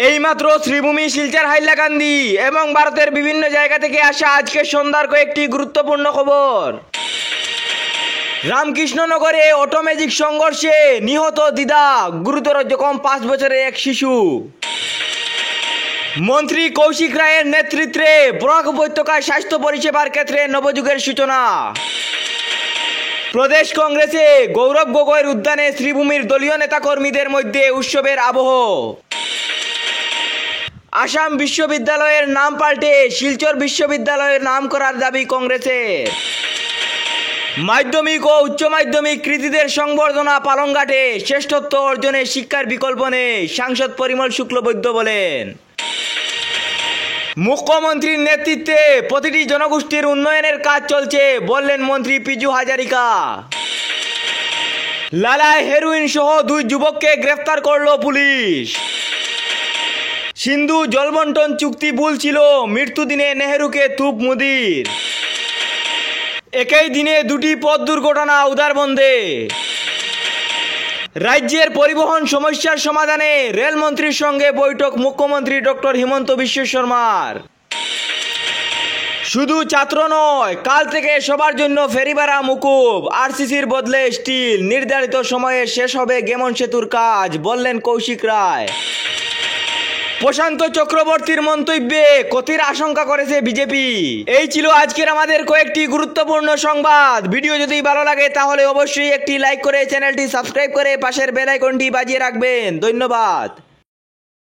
এইমাত্র শ্রীভূমি শিলচর হাইলাকান্দি এবং ভারতের বিভিন্ন জায়গা থেকে আসা আজকের সন্ধ্যার কয়েকটি গুরুত্বপূর্ণ খবর। রামকৃষ্ণনগরে অটোমেজিক সংঘর্ষে নিহত দিদা, গুরুতর জখম 5 বছরের এক শিশু। মন্ত্রী কৌশিক রায়ের নেতৃত্বে বরাক উপত্যকায় স্বাস্থ্য পরিষেবার ক্ষেত্রে নবযুগের সূচনা। প্রদেশ কংগ্রেসে গৌরব গগৈর উদ্যানে শ্রীভূমির দলীয় নেতাকর্মীদের মধ্যে উৎসবের আবহ। আসাম বিশ্ববিদ্যালয়ের নাম পাল্টে শিলচর বিশ্ববিদ্যালয়ের নাম করার দাবি কংগ্রেসের। মাধ্যমিক ও উচ্চ মাধ্যমিক কৃতীদের সংবর্ধনা পালংঘাটে, শ্রেষ্ঠত্ব অর্জনে শিক্ষার বিকল্প নেই, সাংসদ পরিমল শুক্লবৈদ্য বলেন। মুখ্যমন্ত্রীর নেতৃত্বে প্রতিটি জনগোষ্ঠীর উন্নয়নের কাজ চলছে, বললেন মন্ত্রী পিজু হাজারিকা। লালায় হেরোইন সহ 2 যুবককে গ্রেফতার করল পুলিশ। সিন্ধু জলবন্টন চুক্তি ভুল ছিল, মৃত্যুদিনে নেহেরুকে তুপ মোদির। একই দিনে 2টি পথ দুর্ঘটনা উদারবন্দে। রাজ্যের পরিবহন সমস্যার সমাধানে রেলমন্ত্রীর সঙ্গে বৈঠক মুখ্যমন্ত্রী ডক্টর হিমন্ত বিশ্ব শর্মার। শুধু ছাত্র নয়, কাল থেকে সবার জন্য ফেরি ভাড়া মকুব, আরসিসির বদলে স্টিল, নির্ধারিত সময়ে শেষ হবে গেমন সেতুর কাজ, বললেন কৌশিক রায়। প্রশান্ত চক্রবর্তীর মন্তব্যে ক্ষতির আশঙ্কা করেছে বিজেপি। এই ছিল আজকের আমাদের কয়েকটি গুরুত্বপূর্ণ সংবাদ। ভিডিও যদি ভালো লাগে তাহলে অবশ্যই একটি লাইক করে চ্যানেলটি সাবস্ক্রাইব করে পাশের বেল আইকনটি বাজিয়ে রাখবেন। ধন্যবাদ।